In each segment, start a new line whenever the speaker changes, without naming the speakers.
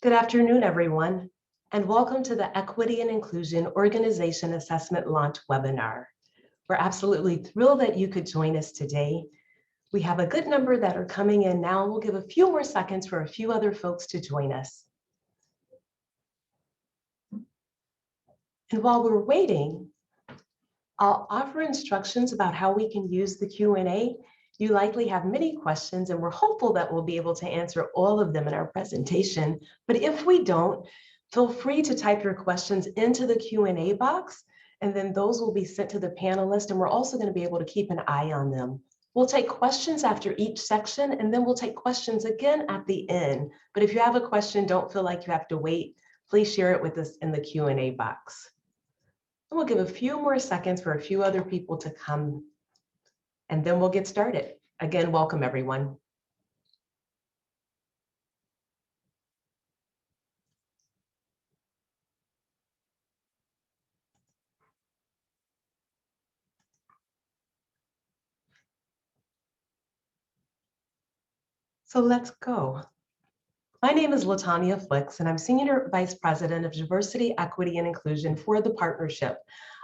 Good afternoon, everyone, and welcome to the Equity and Inclusion Organization Assessment Launch webinar. We're absolutely thrilled that you could join us today. We have a good number that are coming in now. We'll give a few more seconds for a few other folks to join us. And while we're waiting, I'll offer instructions about how we can use the Q&A. You likely have many questions, and we're hopeful that we'll be able to answer all of them in our presentation. But if we don't, feel free to type your questions into the Q&A box, and then those will be sent to the panelists, and we're also going to be able to keep an eye on them. We'll take questions after each section, and then we'll take questions again at the end. But if you have a question, don't feel like you have to wait. Please share it with us in the Q&A box. And we'll give a few more seconds for a few other people to come, and then we'll get started. Again, welcome everyone. So let's go. My name is Latanya Flicks, and I'm Senior Vice President of Diversity, Equity, and Inclusion for the partnership.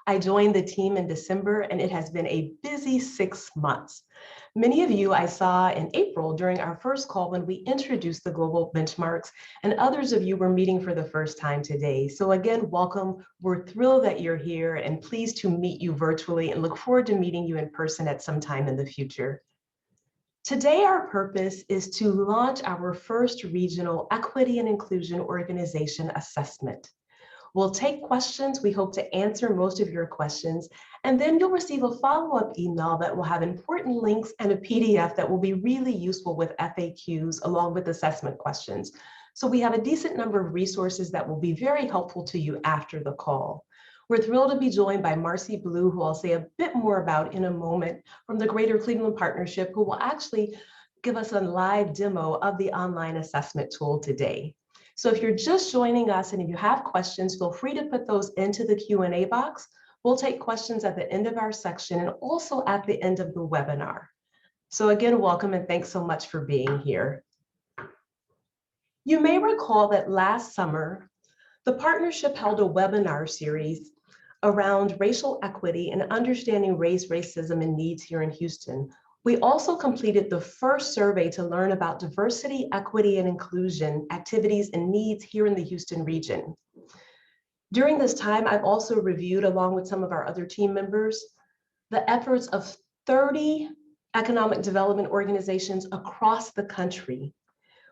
I joined the team in December, and it has been a busy 6 months. Many of you I saw in April during our first call when we introduced the global benchmarks, and others of you were meeting for the first time today. So again, welcome. We're thrilled that you're here and pleased to meet you virtually and look forward to meeting you in person at some time in the future. Today, our purpose is to launch our first regional equity and inclusion organization assessment. We'll take questions. We hope to answer most of your questions, and then you'll receive a follow-up email that will have important links and a PDF that will be really useful with FAQs along with assessment questions. So we have a decent number of resources that will be very helpful to you after the call. We're thrilled to be joined by Marcy Blue, who I'll say a bit more about in a moment, from the Greater Cleveland Partnership, who will actually give us a live demo of the online assessment tool today. So if you're just joining us and if you have questions, feel free to put those into the Q&A box. We'll take questions at the end of our section and also at the end of the webinar. So again, welcome and thanks so much for being here. You may recall that last summer, the partnership held a webinar series around racial equity and understanding race, racism, and needs here in Houston. We also completed the first survey to learn about diversity, equity, and inclusion activities and needs here in the Houston region. During this time, I've also reviewed, along with some of our other team members, the efforts of 30 economic development organizations across the country.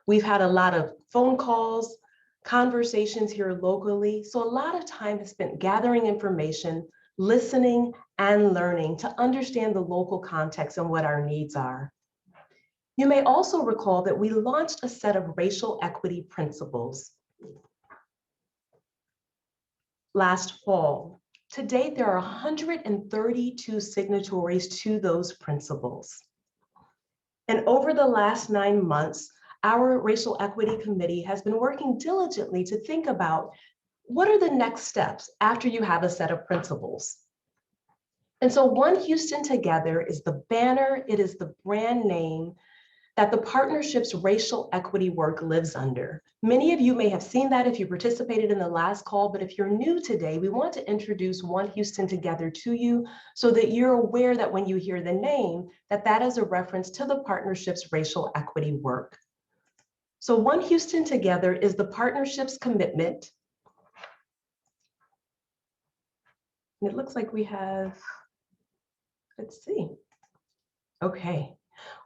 We've had a lot of phone calls, conversations here locally. So a lot of time is spent gathering information, listening, and learning to understand the local context and what our needs are. You may also recall that we launched a set of racial equity principles last fall. To date, there are 132 signatories to those principles. And over the last 9 months, our Racial Equity Committee has been working diligently to think about what are the next steps after you have a set of principles. And so One Houston Together is the banner, it is the brand name that the partnership's racial equity work lives under. Many of you may have seen that if you participated in the last call, but if you're new today, we want to introduce One Houston Together to you so that you're aware that when you hear the name, that is a reference to the partnership's racial equity work. So One Houston Together is the partnership's commitment. And it looks like we have, let's see. Okay.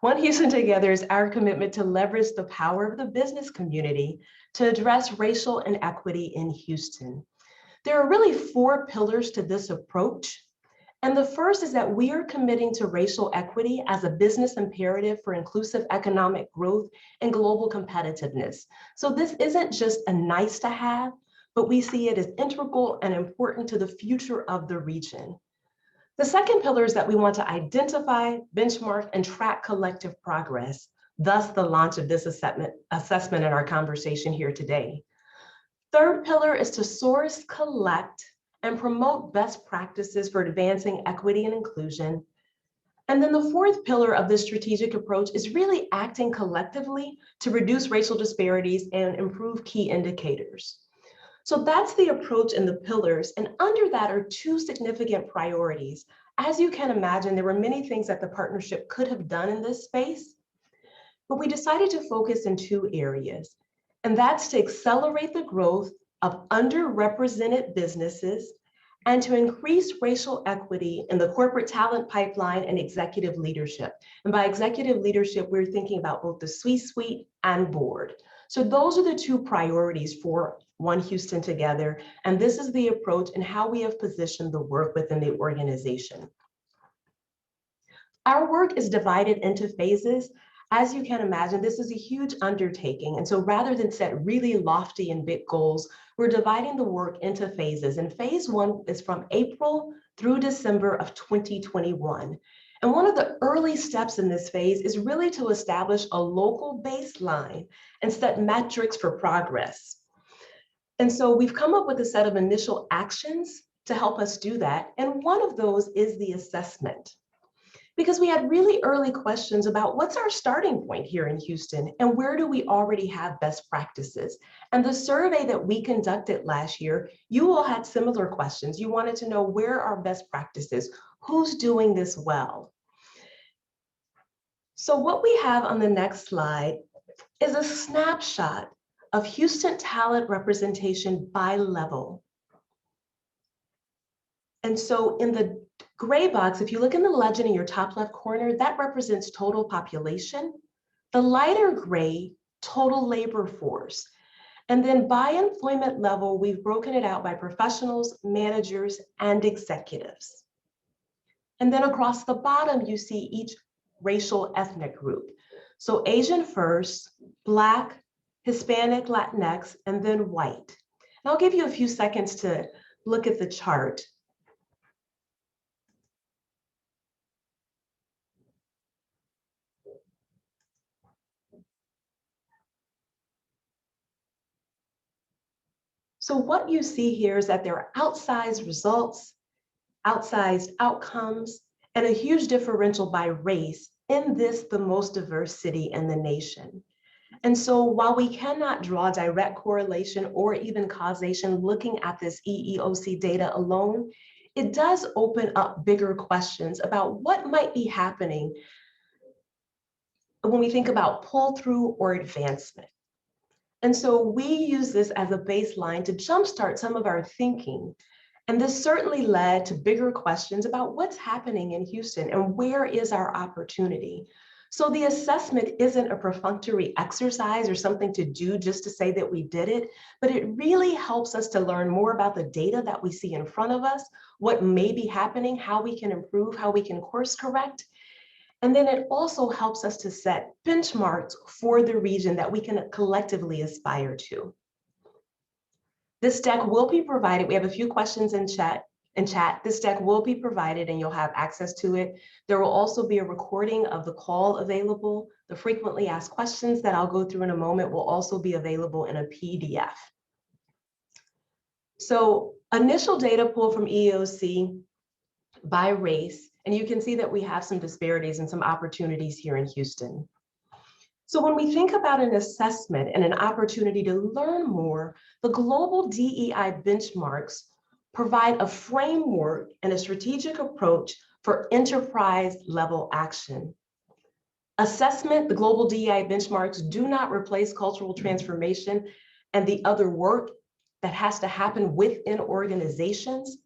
One Houston Together is our commitment to leverage the power of the business community to address racial inequity in Houston. There are really 4 pillars to this approach. And the first is that we are committing to racial equity as a business imperative for inclusive economic growth and global competitiveness. So this isn't just a nice to have, but we see it as integral and important to the future of the region. The second pillar is that we want to identify, benchmark, and track collective progress, thus the launch of this assessment in our conversation here today. Third pillar is to source, collect, and promote best practices for advancing equity and inclusion. And then the fourth pillar of this strategic approach is really acting collectively to reduce racial disparities and improve key indicators. So that's the approach and the pillars. And under that are two significant priorities. As you can imagine, there were many things that the partnership could have done in this space, but we decided to focus in two areas. And that's to accelerate the growth of underrepresented businesses and to increase racial equity in the corporate talent pipeline and executive leadership. And by executive leadership, we're thinking about both the C-suite and board. So those are the two priorities for One Houston Together. And this is the approach and how we have positioned the work within the organization. Our work is divided into phases. As you can imagine, this is a huge undertaking. And so rather than set really lofty and big goals, we're dividing the work into phases. And phase one is from April through December of 2021. And one of the early steps in this phase is really to establish a local baseline and set metrics for progress. And so we've come up with a set of initial actions to help us do that. And one of those is the assessment. Because we had really early questions about what's our starting point here in Houston and where do we already have best practices? And the survey that we conducted last year, you all had similar questions. You wanted to know where are best practices? Who's doing this well? So what we have on the next slide is a snapshot of Houston talent representation by level. And so in the gray box, if you look in the legend in your top left corner, that represents total population. The lighter gray, total labor force. And then by employment level, we've broken it out by professionals, managers, and executives. And then across the bottom, you see each racial ethnic group. So Asian first, Black, Hispanic, Latinx, and then white. And I'll give you a few seconds to look at the chart. So what you see here is that there are outsized results, outsized outcomes, and a huge differential by race in this, the most diverse city in the nation. And so while we cannot draw direct correlation or even causation looking at this EEOC data alone, it does open up bigger questions about what might be happening when we think about pull through or advancement. And so we use this as a baseline to jumpstart some of our thinking. And this certainly led to bigger questions about what's happening in Houston and where is our opportunity. So the assessment isn't a perfunctory exercise or something to do just to say that we did it, but it really helps us to learn more about the data that we see in front of us, what may be happening, how we can improve, how we can course correct. And then it also helps us to set benchmarks for the region that we can collectively aspire to. This deck will be provided. We have a few questions in chat. This deck will be provided and you'll have access to it. There will also be a recording of the call available. The frequently asked questions that I'll go through in a moment will also be available in a PDF. So initial data pull from EEOC by race, and you can see that we have some disparities and some opportunities here in Houston. So when we think about an assessment and an opportunity to learn more, the global DEI benchmarks provide a framework and a strategic approach for enterprise level action. Assessment, the global DEI benchmarks do not replace cultural transformation and the other work that has to happen within organizations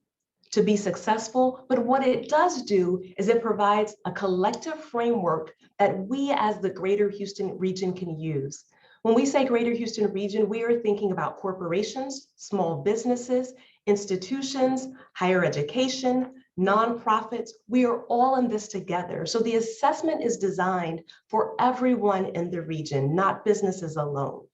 to be successful, but what it does do is it provides a collective framework that we as the Greater Houston region can use. When we say Greater Houston region, we are thinking about corporations, small businesses, institutions, higher education, nonprofits. We are all in this together. So the assessment is designed for everyone in the region, not businesses alone.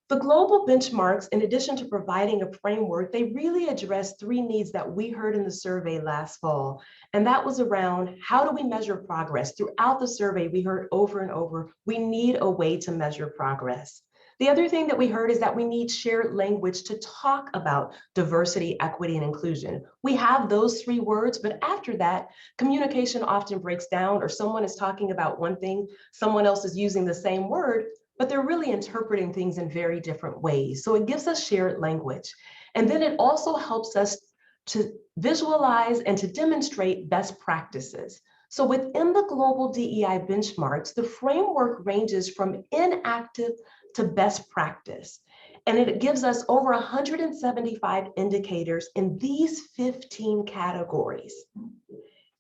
The global benchmarks, in addition to providing a framework, they really address three needs that we heard in the survey last fall. And that was around how do we measure progress? Throughout the survey, we heard over and over, we need a way to measure progress. The other thing that we heard is that we need shared language to talk about diversity, equity, and inclusion. We have those 3 words, but after that, communication often breaks down, or someone is talking about one thing, someone else is using the same word, but they're really interpreting things in very different ways. So it gives us shared language. And then it also helps us to visualize and to demonstrate best practices. So within the global DEI benchmarks, the framework ranges from inactive to best practice. And it gives us over 175 indicators in these 15 categories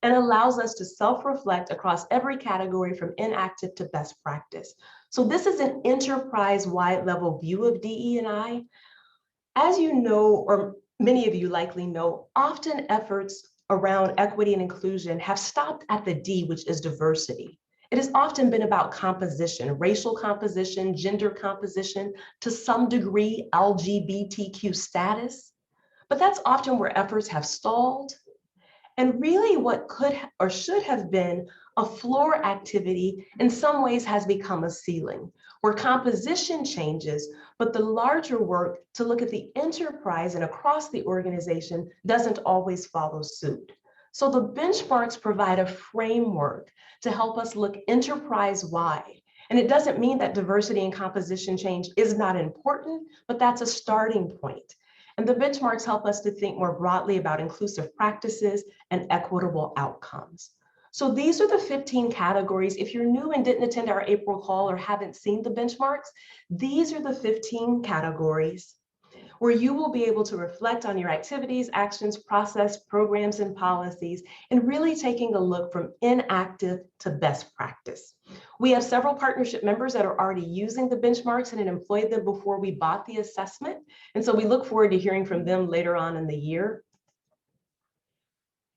and allows us to self-reflect across every category from inactive to best practice. So this is an enterprise-wide level view of DE&I. As you know, or many of you likely know, often efforts around equity and inclusion have stopped at the D, which is diversity. It has often been about composition, racial composition, gender composition, to some degree, LGBTQ status. But that's often where efforts have stalled. And really what could or should have been a floor activity in some ways has become a ceiling, where composition changes, but the larger work to look at the enterprise and across the organization doesn't always follow suit. So the benchmarks provide a framework to help us look enterprise-wide. And it doesn't mean that diversity and composition change is not important, but that's a starting point. And the benchmarks help us to think more broadly about inclusive practices and equitable outcomes. So these are the 15 categories. If you're new and didn't attend our April call or haven't seen the benchmarks, these are the 15 categories where you will be able to reflect on your activities, actions, process, programs, and policies, and really taking a look from inactive to best practice. We have several partnership members that are already using the benchmarks and had employed them before we bought the assessment. And so we look forward to hearing from them later on in the year.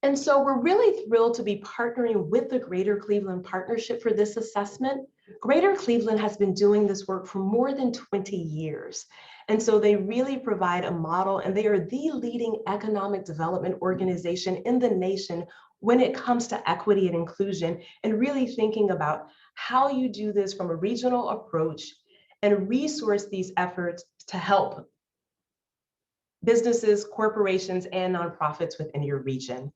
And so we're really thrilled to be partnering with the Greater Cleveland Partnership for this assessment. Greater Cleveland has been doing this work for more than 20 years. And so they really provide a model, and they are the leading economic development organization in the nation when it comes to equity and inclusion, and really thinking about how you do this from a regional approach and resource these efforts to help businesses, corporations, and nonprofits within your region.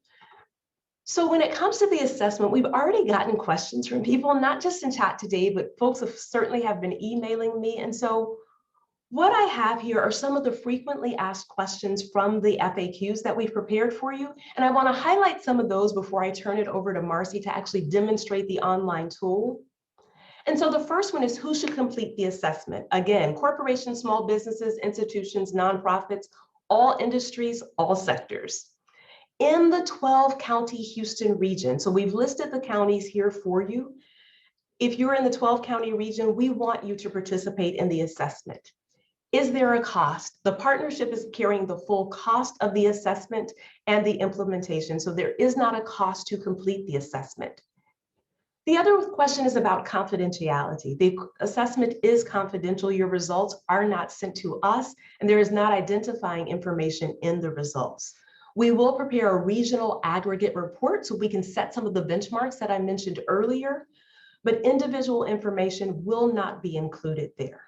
So when it comes to the assessment, we've already gotten questions from people, not just in chat today, but folks have certainly have been emailing me. And so what I have here are some of the frequently asked questions from the FAQs that we've prepared for you. And I want to highlight some of those before I turn it over to Marcy to actually demonstrate the online tool. And so the first one is, who should complete the assessment? Again, corporations, small businesses, institutions, nonprofits, all industries, all sectors. In the 12-county Houston region, so we've listed the counties here for you. If you're in the 12-county region, we want you to participate in the assessment. Is there a cost? The partnership is carrying the full cost of the assessment and the implementation, so there is not a cost to complete the assessment. The other question is about confidentiality. The assessment is confidential. Your results are not sent to us, and there is not identifying information in the results. We will prepare a regional aggregate report so we can set some of the benchmarks that I mentioned earlier, but individual information will not be included there.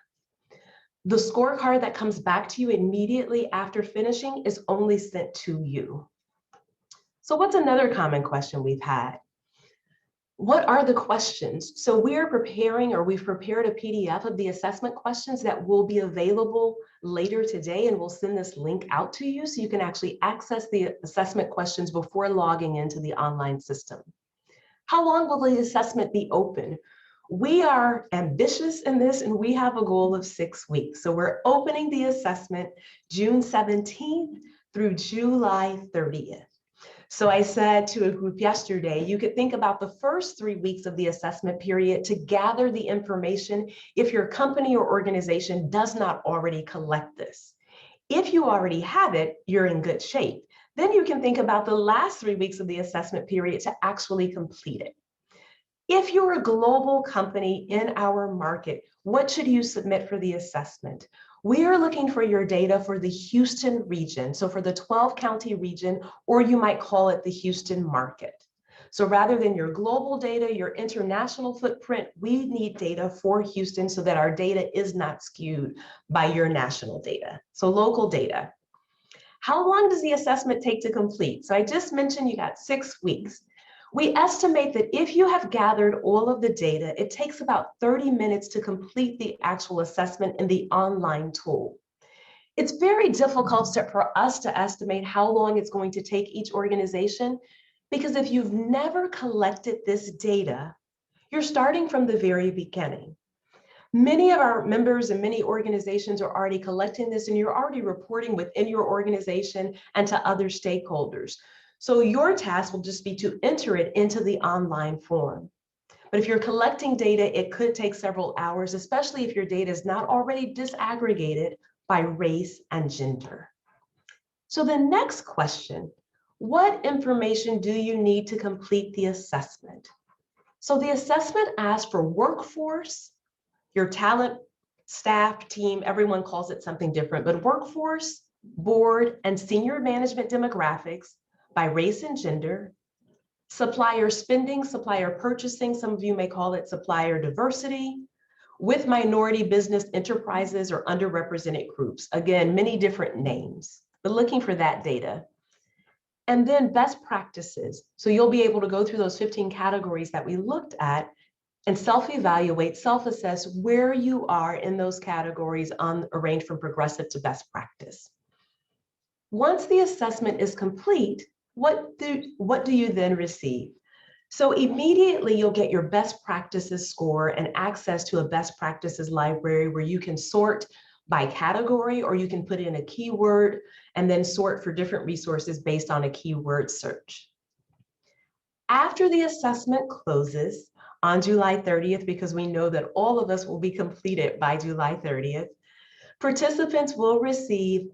The scorecard that comes back to you immediately after finishing is only sent to you. So what's another common question we've had? What are the questions? So we are preparing, or we've prepared a PDF of the assessment questions that will be available later today, and we'll send this link out to you so you can actually access the assessment questions before logging into the online system. How long will the assessment be open? We are ambitious in this, and we have a goal of 6 weeks. So we're opening the assessment June 17th through July 30th. So I said to a group yesterday, you could think about the first 3 weeks of the assessment period to gather the information if your company or organization does not already collect this. If you already have it, you're in good shape. Then you can think about the last 3 weeks of the assessment period to actually complete it. If you're a global company in our market, what should you submit for the assessment? We are looking for your data for the Houston region, so for the 12-county region, or you might call it the Houston market. So rather than your global data, your international footprint, we need data for Houston so that our data is not skewed by your national data. So local data. How long does the assessment take to complete? So I just mentioned you got 6 weeks. We estimate that if you have gathered all of the data, it takes about 30 minutes to complete the actual assessment in the online tool. It's very difficult for us to estimate how long it's going to take each organization, because if you've never collected this data, you're starting from the very beginning. Many of our members and many organizations are already collecting this, and you're already reporting within your organization and to other stakeholders. So your task will just be to enter it into the online form. But if you're collecting data, it could take several hours, especially if your data is not already disaggregated by race and gender. So the next question, what information do you need to complete the assessment? So the assessment asks for workforce, your talent, staff, team, everyone calls it something different, but workforce, board, and senior management demographics by race and gender, supplier spending, supplier purchasing, some of you may call it supplier diversity, with minority business enterprises or underrepresented groups. Again, many different names, but looking for that data. And then best practices. So you'll be able to go through those 15 categories that we looked at and self-evaluate, self-assess where you are in those categories on a range from progressive to best practice. Once the assessment is complete, what do you then receive? So immediately you'll get your best practices score and access to a best practices library where you can sort by category, or you can put in a keyword and then sort for different resources based on a keyword search. After the assessment closes on July 30th, because we know that all of us will be completed by July 30th, participants will receive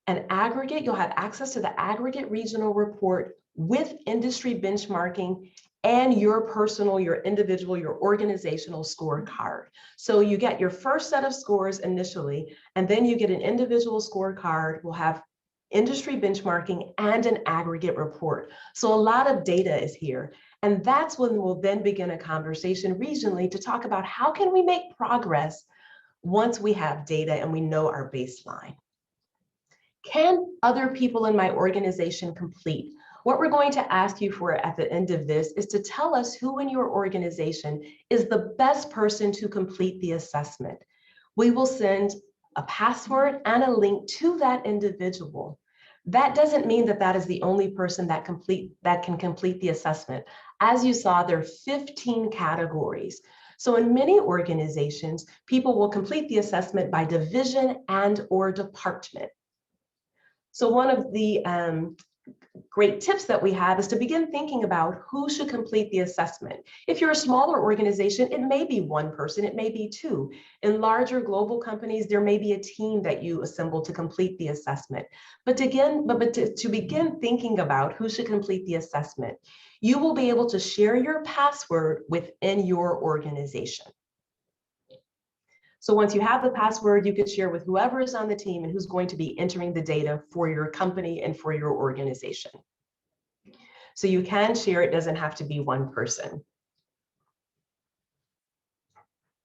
an aggregate. You'll have access to the aggregate regional report with industry benchmarking and your personal, your individual, your organizational scorecard. So you get your first set of scores initially, and then you get an individual scorecard. We'll have industry benchmarking and an aggregate report. So a lot of data is here. And that's when we'll then begin a conversation regionally to talk about how can we make progress once we have data and we know our baseline. Can other people in my organization complete? What we're going to ask you for at the end of this is to tell us who in your organization is the best person to complete the assessment. We will send a password and a link to that individual. That doesn't mean that that is the only person that can complete the assessment. As you saw, there are 15 categories. So in many organizations, people will complete the assessment by division and or department. So one of the great tips that we have is to begin thinking about who should complete the assessment. If you're a smaller organization, it may be one person, it may be two. In larger global companies, there may be a team that you assemble to complete the assessment. But to begin thinking about who should complete the assessment, you will be able to share your password within your organization. So once you have the password, you can share with whoever is on the team and who's going to be entering the data for your company and for your organization. So you can share, it doesn't have to be one person.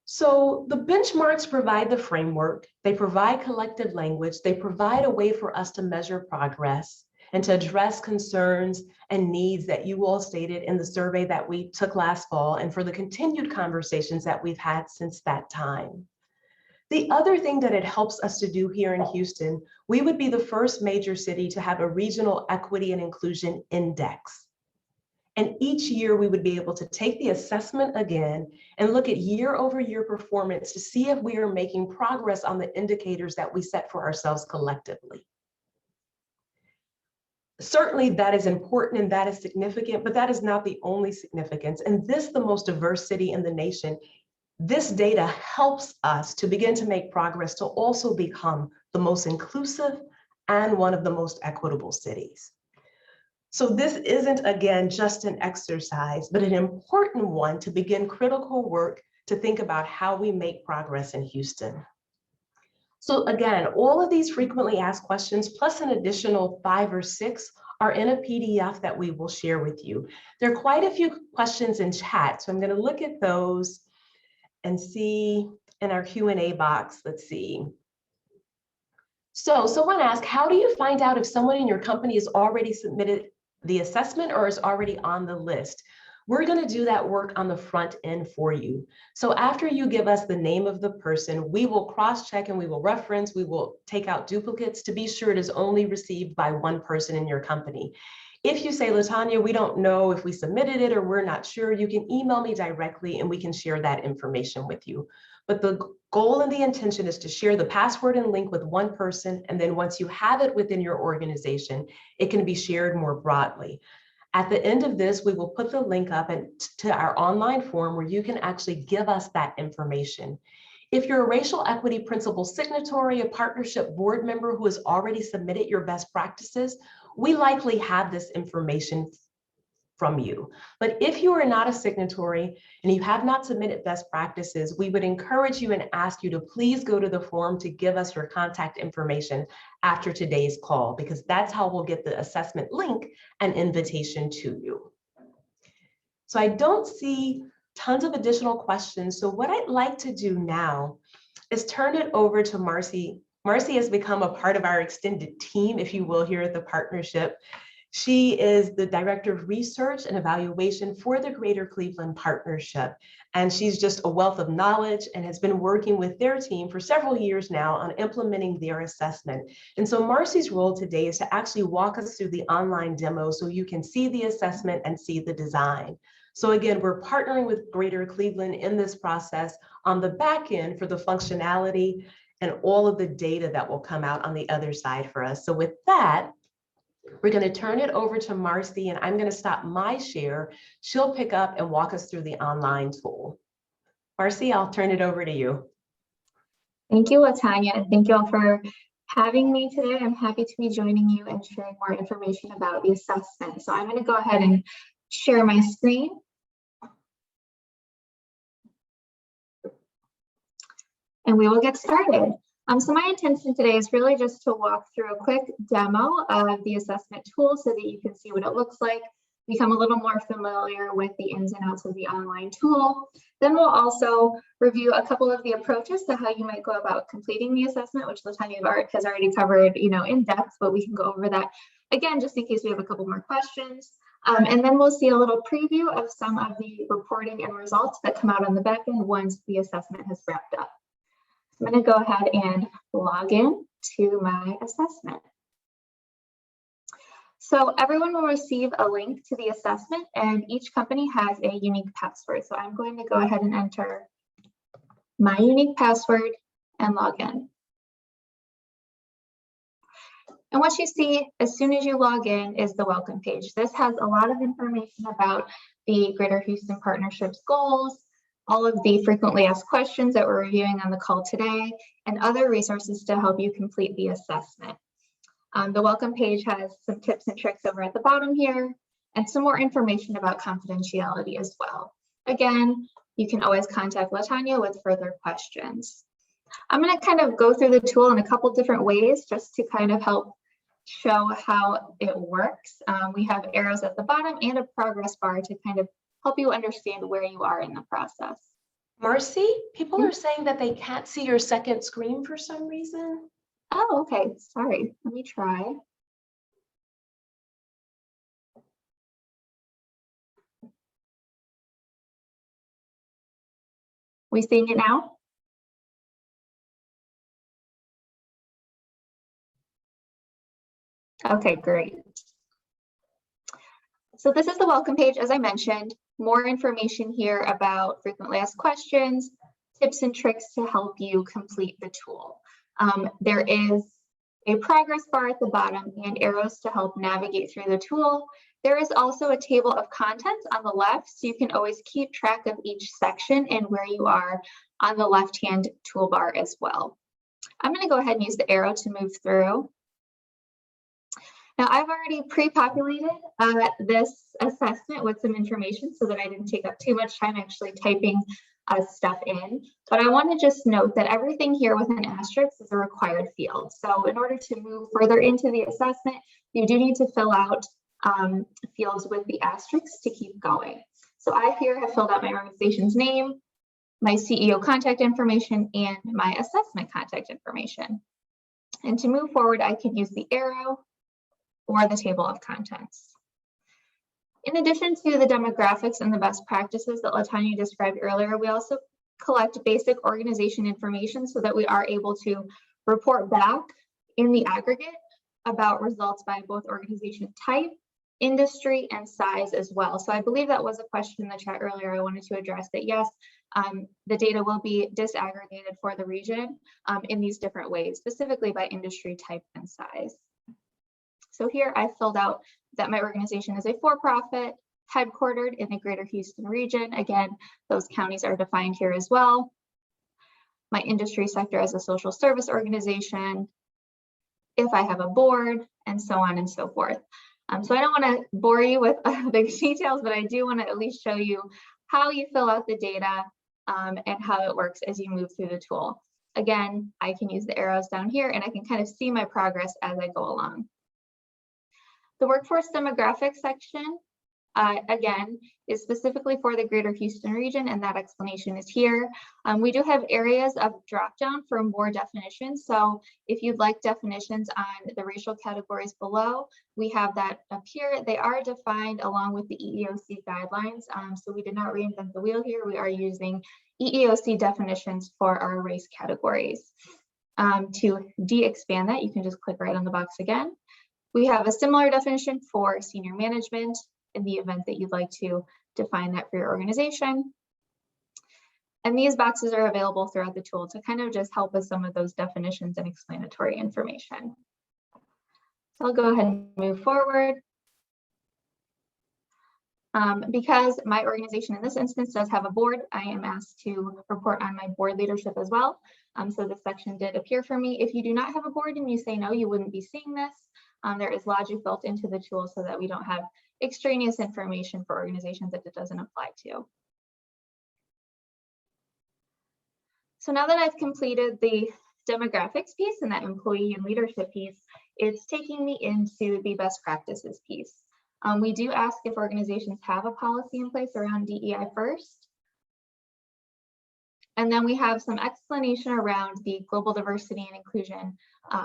So the benchmarks provide the framework, they provide collective language, they provide a way for us to measure progress and to address concerns and needs that you all stated in the survey that we took last fall, and for the continued conversations that we've had since that time. The other thing that it helps us to do here in Houston, we would be the first major city to have a regional equity and inclusion index. And each year we would be able to take the assessment again and look at year-over-year performance to see if we are making progress on the indicators that we set for ourselves collectively. Certainly that is important and that is significant, but that is not the only significance. And this, the most diverse city in the nation, this data helps us to begin to make progress to also become the most inclusive and one of the most equitable cities. So this isn't, again, just an exercise, but an important one to begin critical work to think about how we make progress in Houston. So again, all of these frequently asked questions, plus an additional 5 or 6, are in a PDF that we will share with you. There are quite a few questions in chat, so I'm going to look at those and see in our Q&A box. Let's see. So someone asked, how do you find out if someone in your company has already submitted the assessment or is already on the list? We're going to do that work on the front end for you. So after you give us the name of the person, we will cross-check and we will reference, we will take out duplicates to be sure it is only received by one person in your company. If you say, LaTanya, we don't know if we submitted it or we're not sure, you can email me directly and we can share that information with you. But the goal and the intention is to share the password and link with one person. And then once you have it within your organization, it can be shared more broadly. At the end of this, we will put the link up to our online form where you can actually give us that information. If you're a racial equity principal signatory, a partnership board member who has already submitted your best practices, we likely have this information from you. But if you are not a signatory and you have not submitted best practices, we would encourage you and ask you to please go to the forum to give us your contact information after today's call, because that's how we'll get the assessment link and invitation to you. So I don't see tons of additional questions. So what I'd like to do now is turn it over to Marcy. Marcy has become a part of our extended team, if you will, here at the partnership. She is the Director of Research and Evaluation for the Greater Cleveland Partnership. And she's just a wealth of knowledge and has been working with their team for several years now on implementing their assessment. And so Marcy's role today is to actually walk us through the online demo so you can see the assessment and see the design. So again, we're partnering with Greater Cleveland in this process on the back end for the functionality and all of the data that will come out on the other side for us. So with that, we're going to turn it over to Marcy, and I'm going to stop my share. She'll pick up and walk us through the online tool. Marcy, I'll turn it over to you.
Thank you, LaTanya, and thank you all for having me today. I'm happy to be joining you and sharing more information about the assessment. So I'm going to go ahead and share my screen. And we will get started. So my intention today is really just to walk through a quick demo of the assessment tool so that you can see what it looks like, become a little more familiar with the ins and outs of the online tool. Then we'll also review a couple of the approaches to how you might go about completing the assessment, which LaTanya has already covered, in depth, but we can go over that again, just in case we have a couple more questions. And then we'll see a little preview of some of the reporting and results that come out on the back end once the assessment has wrapped up. I'm going to go ahead and log in to my assessment. So everyone will receive a link to the assessment, and each company has a unique password. So I'm going to go ahead and enter my unique password and log in. And what you see as soon as you log in is the welcome page. This has a lot of information about the Greater Houston Partnership's goals, all of the frequently asked questions that we're reviewing on the call today, and other resources to help you complete the assessment. The welcome page has some tips and tricks over at the bottom here, and some more information about confidentiality as well. Again, you can always contact LaTanya with further questions. I'm going to kind of go through the tool in a couple different ways just to kind of help show how it works. We have arrows at the bottom and a progress bar to kind of help you understand where you are in the process.
Marcy, people are saying that they can't see your second screen for some reason.
Oh, okay. Sorry. Let me try. We seeing it now? Okay, great. So this is the welcome page, as I mentioned. More information here about frequently asked questions, tips and tricks to help you complete the tool. There is a progress bar at the bottom and arrows to help navigate through the tool. There is also a table of contents on the left, so you can always keep track of each section and where you are on the left-hand toolbar as well. I'm going to go ahead and use the arrow to move through. Now, I've already pre-populated this assessment with some information so that I didn't take up too much time actually typing stuff in, but I want to just note that everything here with an asterisk is a required field. So in order to move further into the assessment, you do need to fill out fields with the asterisks to keep going. So I here have filled out my organization's name, my CEO contact information, and my assessment contact information. And to move forward, I can use the arrow or the table of contents. In addition to the demographics and the best practices that LaTanya described earlier, we also collect basic organization information so that we are able to report back in the aggregate about results by both organization type, industry, and size as well. So I believe that was a question in the chat earlier. I wanted to address that. Yes, the data will be disaggregated for the region in these different ways, specifically by industry type and size. So here I filled out that my organization is a for-profit headquartered in the greater Houston region. Again, those counties are defined here as well. My industry sector as a social service organization, if I have a board, and so on and so forth. So I don't want to bore you with the details, but I do want to at least show you how you fill out the data and how it works as you move through the tool. Again, I can use the arrows down here and I can kind of see my progress as I go along. The workforce demographics section, again, is specifically for the greater Houston region, and that explanation is here. We do have areas of dropdown for more definitions. So if you'd like definitions on the racial categories below, we have that up here. They are defined along with the EEOC guidelines. So we did not reinvent the wheel here. We are using EEOC definitions for our race categories. To de-expand that, you can just click right on the box again. We have a similar definition for senior management in the event that you'd like to define that for your organization. And these boxes are available throughout the tool to kind of just help with some of those definitions and explanatory information. So I'll go ahead and move forward. Because my organization in this instance does have a board, I am asked to report on my board leadership as well. So this section did appear for me. If you do not have a board and you say no, you wouldn't be seeing this. There is logic built into the tool so that we don't have extraneous information for organizations that it doesn't apply to. So now that I've completed the demographics piece and that employee and leadership piece, it's taking me into the best practices piece. We do ask if organizations have a policy in place around DEI first. And then we have some explanation around the global diversity and inclusion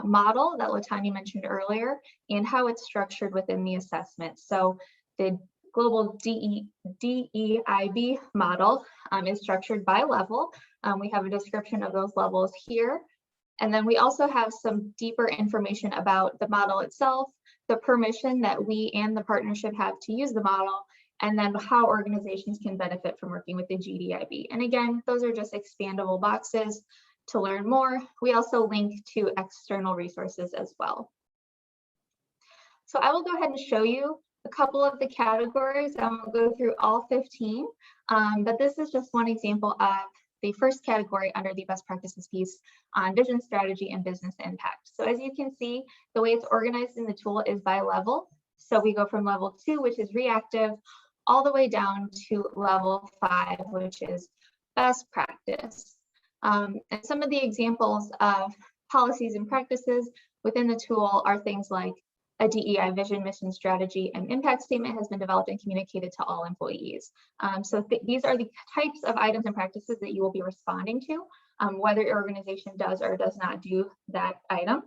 model that LaTanya mentioned earlier and how it's structured within the assessment. So the global DEIB model is structured by level. We have a description of those levels here. And then we also have some deeper information about the model itself, the permission that we and the partnership have to use the model, and then how organizations can benefit from working with the GDIB. And again, those are just expandable boxes to learn more. We also link to external resources as well. So I will go ahead and show you a couple of the categories. I won't go through all 15, but this is just one example of the first category under the best practices piece on vision, strategy, and business impact. So as you can see, the way it's organized in the tool is by level. So we go from level 2, which is reactive, all the way down to level 5, which is best practice. And some of the examples of policies and practices within the tool are things like a DEI vision, mission, strategy, and impact statement has been developed and communicated to all employees. So these are the types of items and practices that you will be responding to, whether your organization does or does not do that item.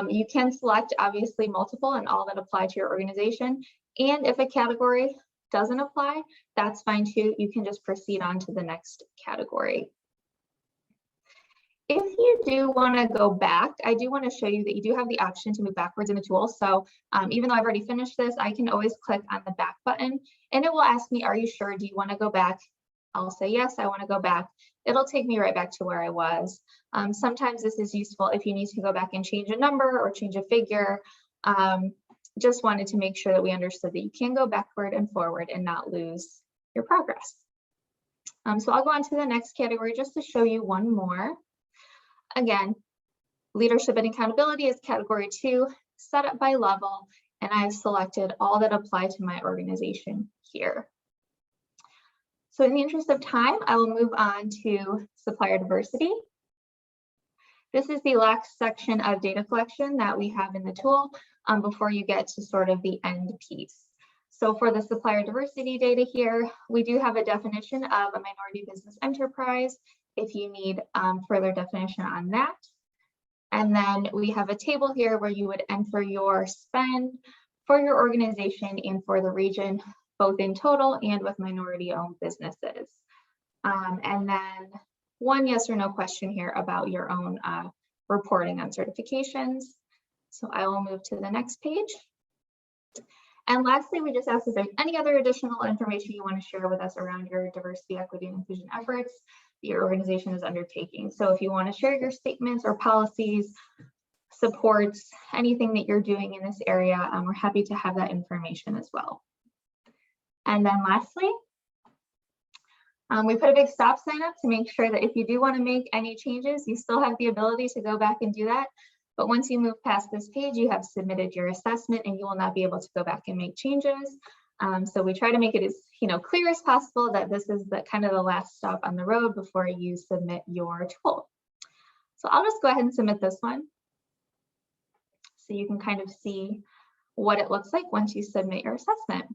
You can select obviously multiple and all that apply to your organization. And if a category doesn't apply, that's fine too. You can just proceed on to the next category. If you do want to go back, I do want to show you that you do have the option to move backwards in the tool. So even though I've already finished this, I can always click on the back button and it will ask me, are you sure? Do you want to go back? I'll say, yes, I want to go back. It'll take me right back to where I was. Sometimes this is useful if you need to go back and change a number or change a figure. Just wanted to make sure that we understood that you can go backward and forward and not lose your progress. So I'll go on to the next category just to show you one more. Again, leadership and accountability is category 2, set up by level, and I've selected all that apply to my organization here. So in the interest of time, I will move on to supplier diversity. This is the last section of data collection that we have in the tool before you get to sort of the end piece. So for the supplier diversity data here, we do have a definition of a minority business enterprise if you need further definition on that. And then we have a table here where you would enter your spend for your organization and for the region, both in total and with minority-owned businesses. And then one yes or no question here about your own reporting on certifications. So I will move to the next page. And lastly, we just asked if there's any other additional information you want to share with us around your diversity, equity, and inclusion efforts that your organization is undertaking. So if you want to share your statements or policies, supports, anything that you're doing in this area, we're happy to have that information as well. And then lastly, we put a big stop sign up to make sure that if you do want to make any changes, you still have the ability to go back and do that. But once you move past this page, you have submitted your assessment and you will not be able to go back and make changes. So we try to make it as clear as possible that this is the kind of the last stop on the road before you submit your tool. So I'll just go ahead and submit this one, so you can kind of see what it looks like once you submit your assessment.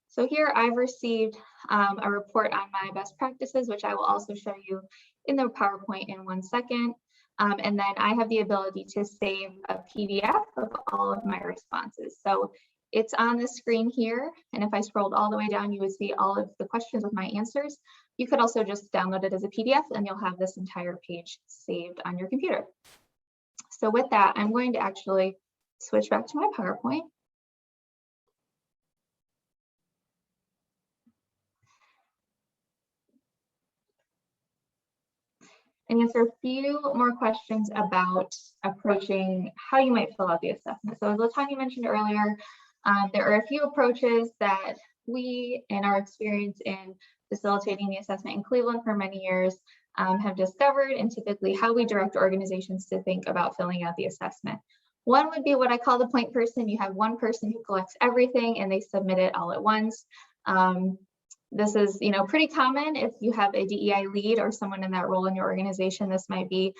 So here I've received a report on my best practices, which I will also show you in the PowerPoint in 1 second. And then I have the ability to save a PDF of all of my responses. So it's on the screen here. And if I scrolled all the way down, you would see all of the questions with my answers. You could also just download it as a PDF and you'll have this entire page saved on your computer. So with that, I'm going to actually switch back to my PowerPoint. And answer a few more questions about approaching how you might fill out the assessment. So as LaTanya mentioned earlier, there are a few approaches that we, in our experience in facilitating the assessment in Cleveland for many years, have discovered, and typically how we direct organizations to think about filling out the assessment. One would be what I call the point person. You have one person who collects everything and they submit it all at once. This is, pretty common if you have a DEI lead or someone in that role in your organization. This might be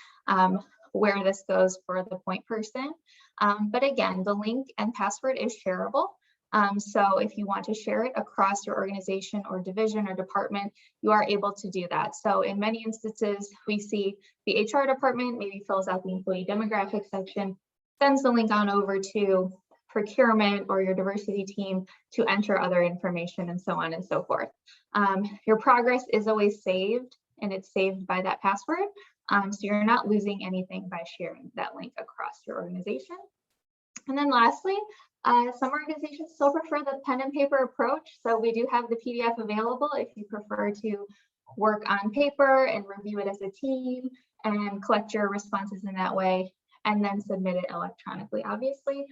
where this goes for the point person. But again, the link and password is shareable. So if you want to share it across your organization or division or department, you are able to do that. So in many instances, we see the HR department maybe fills out the employee demographics section, sends the link on over to procurement or your diversity team to enter other information and so on and so forth. Your progress is always saved and it's saved by that password. So you're not losing anything by sharing that link across your organization. And then lastly, some organizations still prefer the pen and paper approach. So we do have the PDF available if you prefer to work on paper and review it as a team and collect your responses in that way, and then submit it electronically, obviously,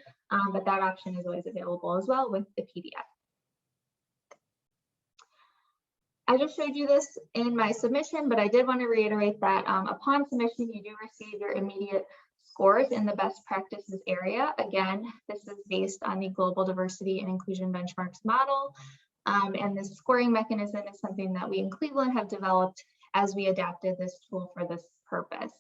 but that option is always available as well with the PDF. I just showed you this in my submission, but I did want to reiterate that upon submission, you do receive your immediate scores in the best practices area. Again, this is based on the Global Diversity and Inclusion Benchmarks model, and this scoring mechanism is something that we in Cleveland have developed as we adapted this tool for this purpose.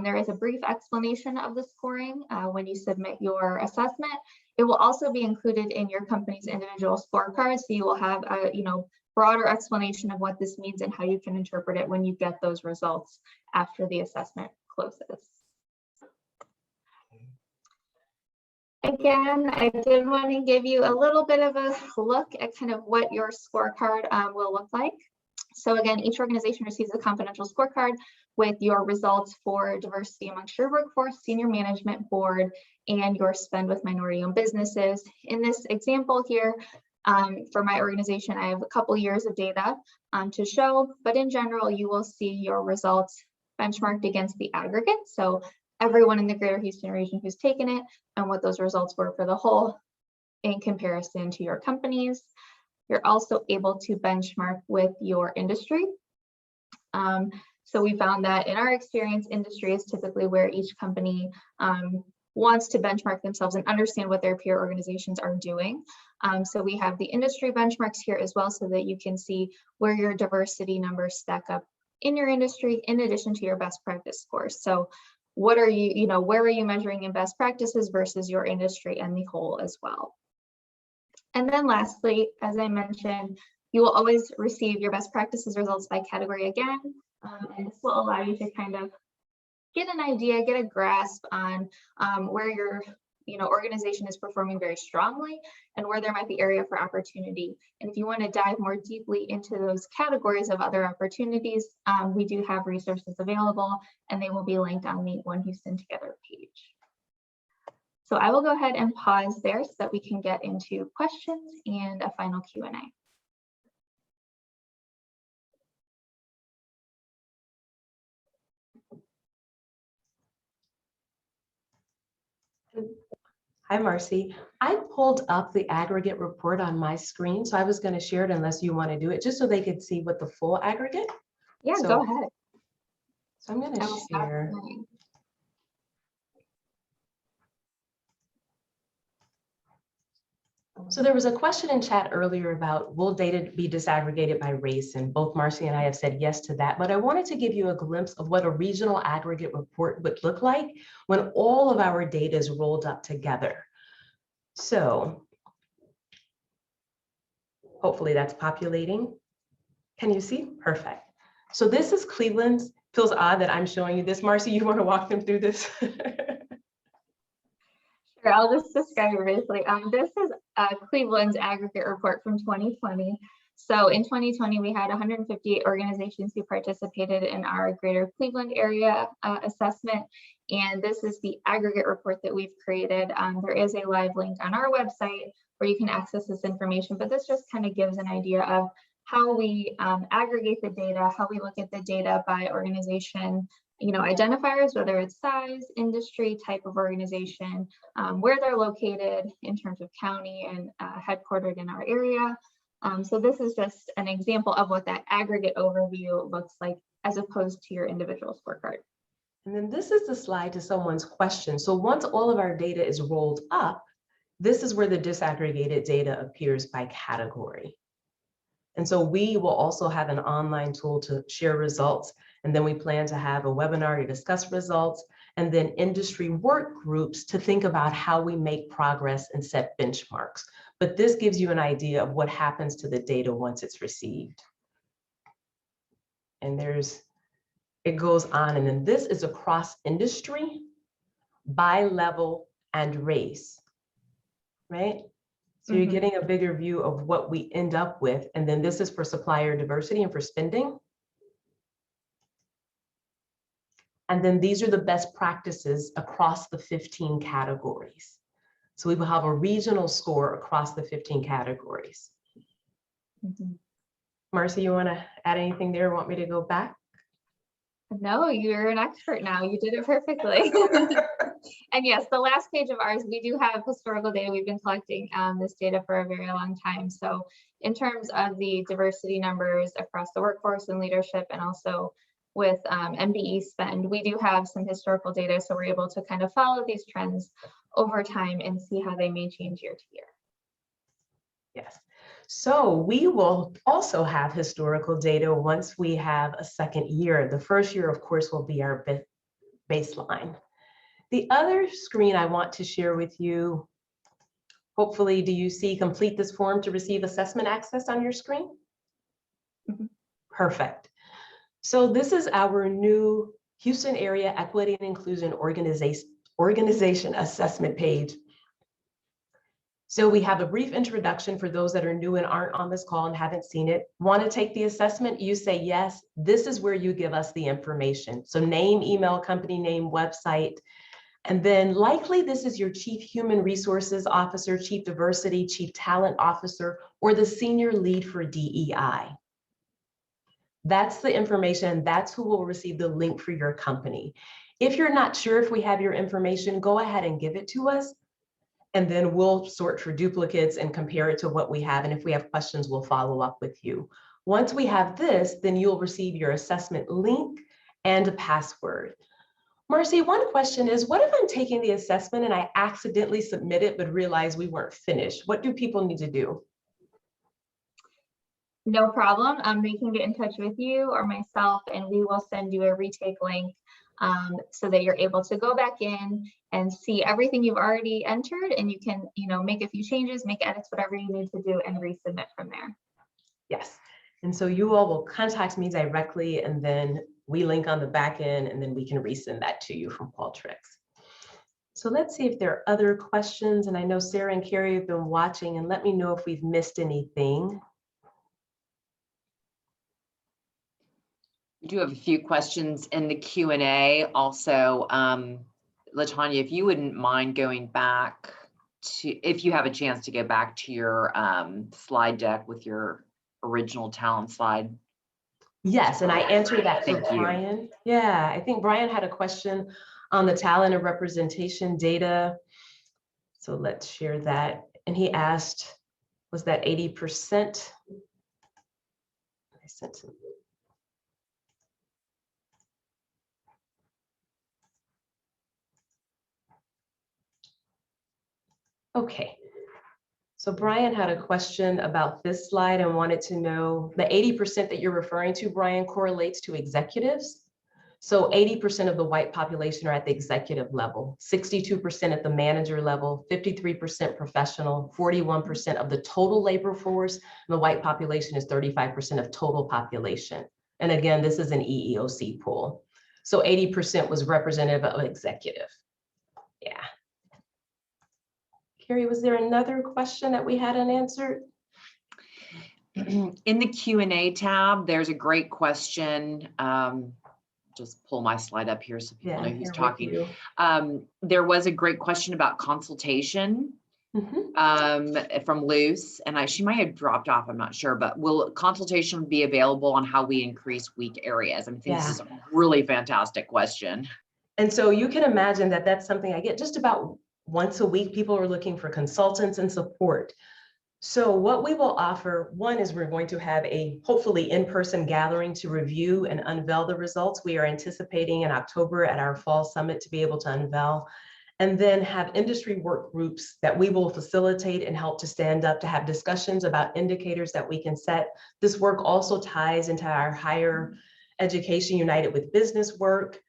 There is a brief explanation of the scoring when you submit your assessment. It will also be included in your company's individual scorecard, so you will have a broader explanation of what this means and how you can interpret it when you get those results after the assessment closes. Again, I did want to give you a little bit of a look at kind of what your scorecard will look like. So again, each organization receives a confidential scorecard with your results for diversity amongst your workforce, senior management board, and your spend with minority-owned businesses. In this example here, for my organization, I have a couple years of data to show, but in general, you will see your results benchmarked against the aggregate. So everyone in the greater Houston region who's taken it and what those results were for the whole in comparison to your companies. You're also able to benchmark with your industry. So we found that in our experience, industry is typically where each company wants to benchmark themselves and understand what their peer organizations are doing. So we have the industry benchmarks here as well, so that you can see where your diversity numbers stack up in your industry, in addition to your best practice scores. So what are you, where are you measuring in best practices versus your industry and the whole as well? And then lastly, as I mentioned, you will always receive your best practices results by category again. And this will allow you to kind of get an idea, get a grasp on where your organization is performing very strongly and where there might be area for opportunity. And if you want to dive more deeply into those categories of other opportunities, we do have resources available, and they will be linked on the One Houston Together page. So I will go ahead and pause there so that we can get into questions and a final Q&A.
Hi, Marcy. I pulled up the aggregate report on my screen, so I was going to share it unless you want to do it, just so they could see what the full aggregate.
Yeah, go ahead.
So I'm going to share. So there was a question in chat earlier about, will data be disaggregated by race? And both Marcy and I have said yes to that, but I wanted to give you a glimpse of what a regional aggregate report would look like when all of our data is rolled up together. So hopefully that's populating. Can you see? Perfect. So this is Cleveland's. Feels odd that I'm showing you this. Marcy, you want to walk them through this?
Sure, I'll just describe it briefly. This is Cleveland's aggregate report from 2020. So in 2020, we had 158 organizations who participated in our greater Cleveland area assessment. And this is the aggregate report that we've created. There is a live link on our website where you can access this information, but this just kind of gives an idea of how we aggregate the data, how we look at the data by organization, identifiers, whether it's size, industry, type of organization, where they're located in terms of county and headquartered in our area. So this is just an example of what that aggregate overview looks like as opposed to your individual scorecard.
And then this is the slide to someone's question. So once all of our data is rolled up, this is where the disaggregated data appears by category. And so we will also have an online tool to share results. And then we plan to have a webinar to discuss results, and then industry work groups to think about how we make progress and set benchmarks. But this gives you an idea of what happens to the data once it's received. And it goes on. And then this is across industry, by level, and race, right? So you're getting a bigger view of what we end up with. And then this is for supplier diversity and for spending. And then these are the best practices across the 15 categories. So we will have a regional score across the 15 categories. Marcy, you want to add anything there? Want me to go back?
No, you're an expert now. You did it perfectly. And yes, the last page of ours, we do have historical data. We've been collecting this data for a very long time. So in terms of the diversity numbers across the workforce and leadership, and also with MBE spend, we do have some historical data. So we're able to kind of follow these trends over time and see how they may change year to year.
Yes. So we will also have historical data once we have a second year. The first year, of course, will be our baseline. The other screen I want to share with you, hopefully, do you see complete this form to receive assessment access on your screen? Perfect. So this is our new Houston Area Equity and Inclusion Organization Assessment page. So we have a brief introduction for those that are new and aren't on this call and haven't seen it. Want to take the assessment? You say yes. This is where you give us the information. So name, email, company name, website. And then likely this is your chief human resources officer, chief diversity, chief talent officer, or the senior lead for DEI. That's the information. That's who will receive the link for your company. If you're not sure if we have your information, go ahead and give it to us. And then we'll sort for duplicates and compare it to what we have. And if we have questions, we'll follow up with you. Once we have this, then you'll receive your assessment link and a password. Marcy, one question is, what if I'm taking the assessment and I accidentally submit it, but realize we weren't finished? What do people need to do?
No problem. They can get in touch with you or myself, and we will send you a retake link so that you're able to go back in and see everything you've already entered, and you can, make a few changes, make edits, whatever you need to do, and resubmit from there.
Yes. And so you all will contact me directly, and then we link on the back end, and then we can resend that to you from Qualtrics. So let's see if there are other questions. And I know Sarah and Carrie have been watching, and let me know if we've missed anything.
We do have a few questions in the Q&A. Also, LaTanya, if you wouldn't mind going back to, if you have a chance to go back to your slide deck with your original talent slide.
Yes, and I answered that for
Thank you.
Brian. Yeah, I think Brian had a question on the talent and representation data. So let's share that. And he asked, was that 80%? I sent him. Okay. So Brian had a question about this slide and wanted to know the 80% that you're referring to, Brian, correlates to executives. So 80% of the white population are at the executive level, 62% at the manager level, 53% professional, 41% of the total labor force, and the white population is 35% of total population. And again, this is an EEOC pool. So 80% was representative of executive. Yeah. Carrie, was there another question that we had unanswered?
In the Q&A tab, there's a great question. Just pull my slide up here so people know who's talking. There was a great question about consultation from Luce, and she might have dropped off, I'm not sure, but will consultation be available on how we increase weak areas? I think this is a really fantastic question.
And so you can imagine that that's something I get just about once a week. People are looking for consultants and support. So what we will offer, one is we're going to have a hopefully in-person gathering to review and unveil the results. We are anticipating in October at our fall summit to be able to unveil, and then have industry work groups that we will facilitate and help to stand up to have discussions about indicators that we can set. This work also ties into our higher education united with business work,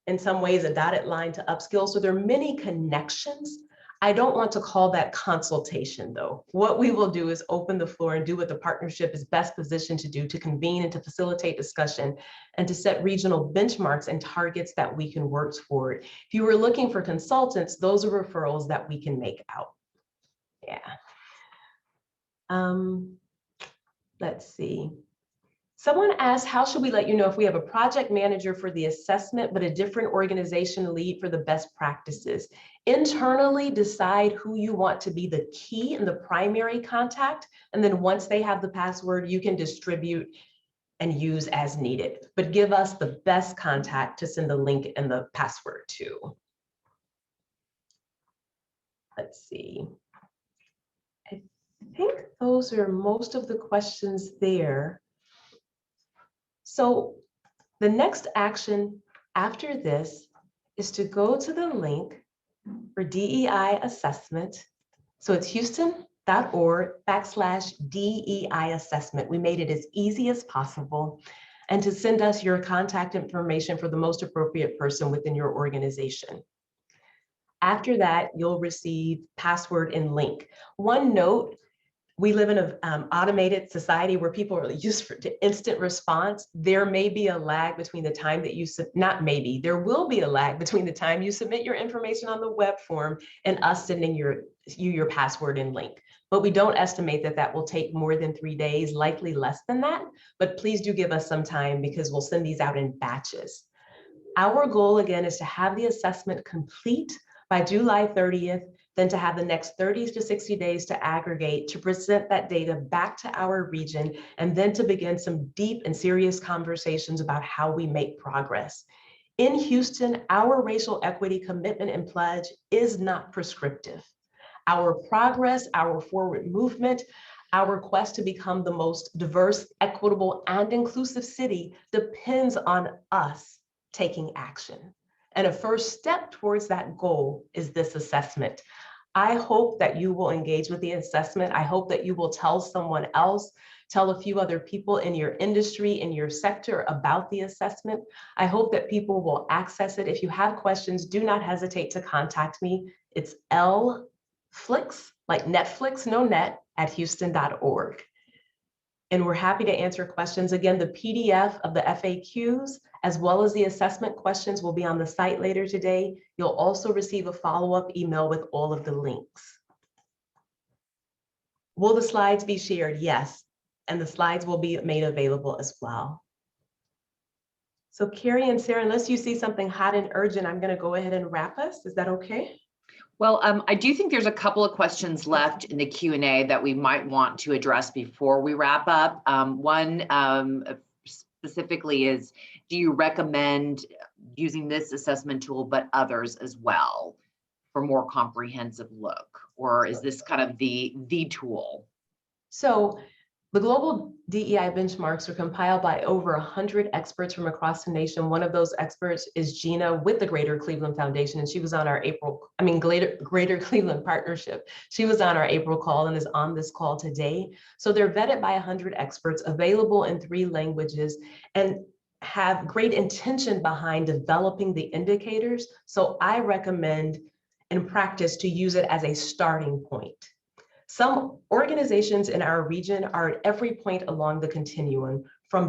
in some ways a dotted line to upskill. So there are many connections. I don't want to call that consultation though. What we will do is open the floor and do what the partnership is best positioned to do, to convene and to facilitate discussion and to set regional benchmarks and targets that we can work toward. If you were looking for consultants, those are referrals that we can make out. Yeah. Let's see. Someone asked, how should we let you know if we have a project manager for the assessment, but a different organization lead for the best practices? Internally, decide who you want to be the key and the primary contact. And then once they have the password, you can distribute and use as needed. But give us the best contact to send the link and the password to. Let's see. I think those are most of the questions there. So the next action after this is to go to the link for DEI assessment. So it's houston.org/DEI assessment. We made it as easy as possible, and to send us your contact information for the most appropriate person within your organization. After that, you'll receive password and link. One note, we live in an automated society where people are used to instant response. There may be a lag between the time that you, not maybe, there will be a lag between the time you submit your information on the web form and us sending you your password and link. But we don't estimate that that will take more than 3 days, likely less than that. But please do give us some time because we'll send these out in batches. Our goal again is to have the assessment complete by July 30th, then to have the next 30 to 60 days to aggregate, to present that data back to our region, and then to begin some deep and serious conversations about how we make progress. In Houston, our racial equity commitment and pledge is not prescriptive. Our progress, our forward movement, our quest to become the most diverse, equitable, and inclusive city depends on us taking action. And a first step towards that goal is this assessment. I hope that you will engage with the assessment. I hope that you will tell someone else, tell a few other people in your industry, in your sector about the assessment. I hope that people will access it. If you have questions, do not hesitate to contact me. It's lflix, like Netflix, no net, @houston.org. And we're happy to answer questions. Again, the PDF of the FAQs, as well as the assessment questions, will be on the site later today. You'll also receive a follow-up email with all of the links. Will the slides be shared? Yes. And the slides will be made available as well. So Carrie and Sarah, unless you see something hot and urgent, I'm going to go ahead and wrap us. Is that okay?
Well, I do think there's a couple of questions left in the Q&A that we might want to address before we wrap up. One specifically is, do you recommend using this assessment tool but others as well for more comprehensive look? Or is this kind of the tool?
So the global DEI benchmarks are compiled by over 100 experts from across the nation. One of those experts is Gina with the Greater Cleveland Foundation, and she was on our Greater Cleveland Partnership. She was on our April call and is on this call today. So they're vetted by 100 experts, available in 3 languages, and have great intention behind developing the indicators. So I recommend in practice to use it as a starting point. Some organizations in our region are at every point along the continuum, from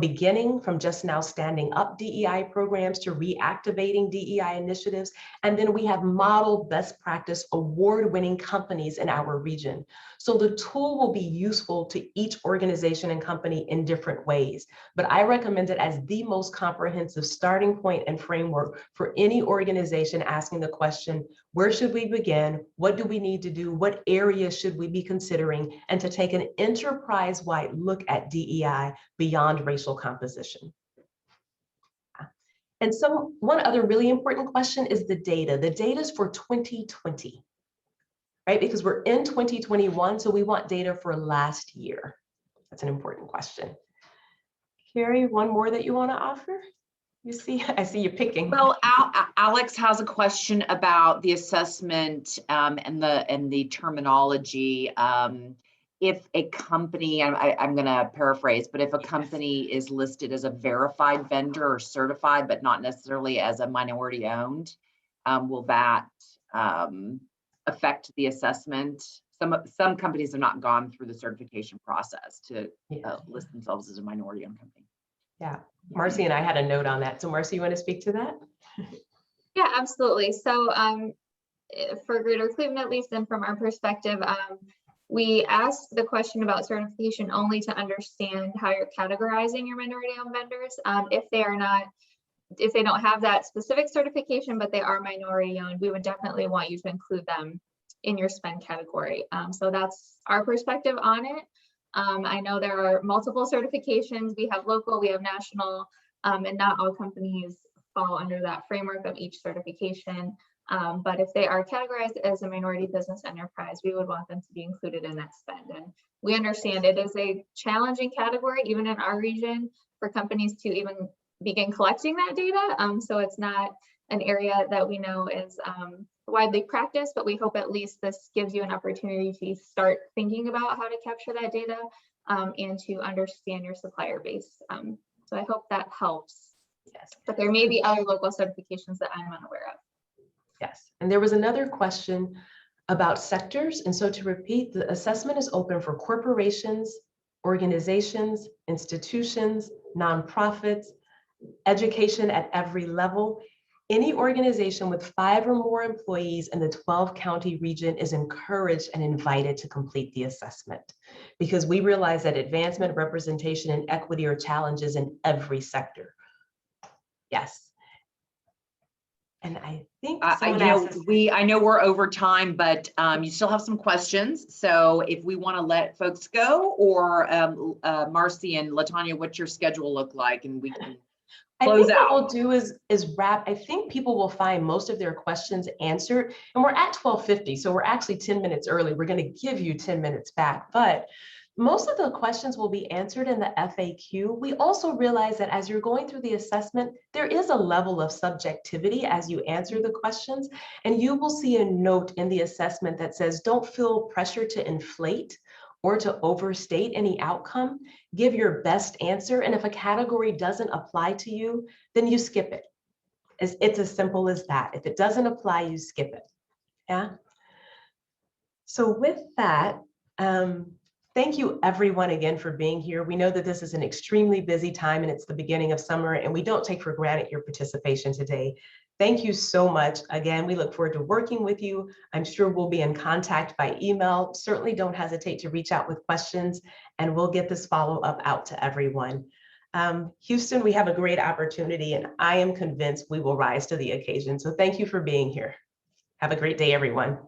just now standing up DEI programs to reactivating DEI initiatives. And then we have model best practice award-winning companies in our region. So the tool will be useful to each organization and company in different ways, but I recommend it as the most comprehensive starting point and framework for any organization asking the question, where should we begin? What do we need to do? What areas should we be considering? And to take an enterprise-wide look at DEI beyond racial composition. And one other really important question is the data. The data is for 2020, right? Because we're in 2021, so we want data for last year. That's an important question. Carrie, one more that you want to offer? You see, I see you picking.
Well, Alex has a question about the assessment and the terminology. If a company, I'm going to paraphrase, but if a company is listed as a verified vendor or certified, but not necessarily as a minority owned, will that affect the assessment? Some companies have not gone through the certification process to list themselves as a minority owned company.
Yeah, Marcy and I had a note on that. So Marcy, you want to speak to that?
Yeah, absolutely. So for Greater Cleveland, at least, and from our perspective, we asked the question about certification only to understand how you're categorizing your minority-owned vendors. If they don't have that specific certification, but they are minority-owned, we would definitely want you to include them in your spend category. So that's our perspective on it. I know there are multiple certifications. We have local, we have national, and not all companies fall under that framework of each certification. But if they are categorized as a minority business enterprise, we would want them to be included in that spend. And we understand it is a challenging category, even in our region, for companies to even begin collecting that data. So it's not an area that we know is widely practiced, but we hope at least this gives you an opportunity to start thinking about how to capture that data and to understand your supplier base. So I hope that helps.
Yes.
But there may be other local certifications that I'm unaware of.
Yes, and there was another question about sectors. And so to repeat, the assessment is open for corporations, organizations, institutions, nonprofits, education at every level. Any organization with 5 or more employees in the 12-county region is encouraged and invited to complete the assessment, because we realize that advancement, representation, and equity are challenges in every sector. Yes. And I think
I know we're over time, but you still have some questions. So if we want to let folks go, or Marcy and Latanya, what's your schedule look like, and we can close out.
What we'll do is wrap. I think people will find most of their questions answered, and we're at 12:50, so we're actually 10 minutes early. We're going to give you 10 minutes back, but Most of the questions will be answered in the FAQ. We also realize that as you're going through the assessment, there is a level of subjectivity as you answer the questions, and you will see a note in the assessment that says, don't feel pressure to inflate or to overstate any outcome. Give your best answer, and if a category doesn't apply to you, then you skip it. It's as simple as that. If it doesn't apply, you skip it. Yeah. So with that, thank you everyone again for being here. We know that this is an extremely busy time and it's the beginning of summer, and we don't take for granted your participation today. Thank you so much. Again, we look forward to working with you. I'm sure we'll be in contact by email. Certainly don't hesitate to reach out with questions, and we'll get this follow-up out to everyone. Houston, we have a great opportunity, and I am convinced we will rise to the occasion. So thank you for being here. Have a great day, everyone.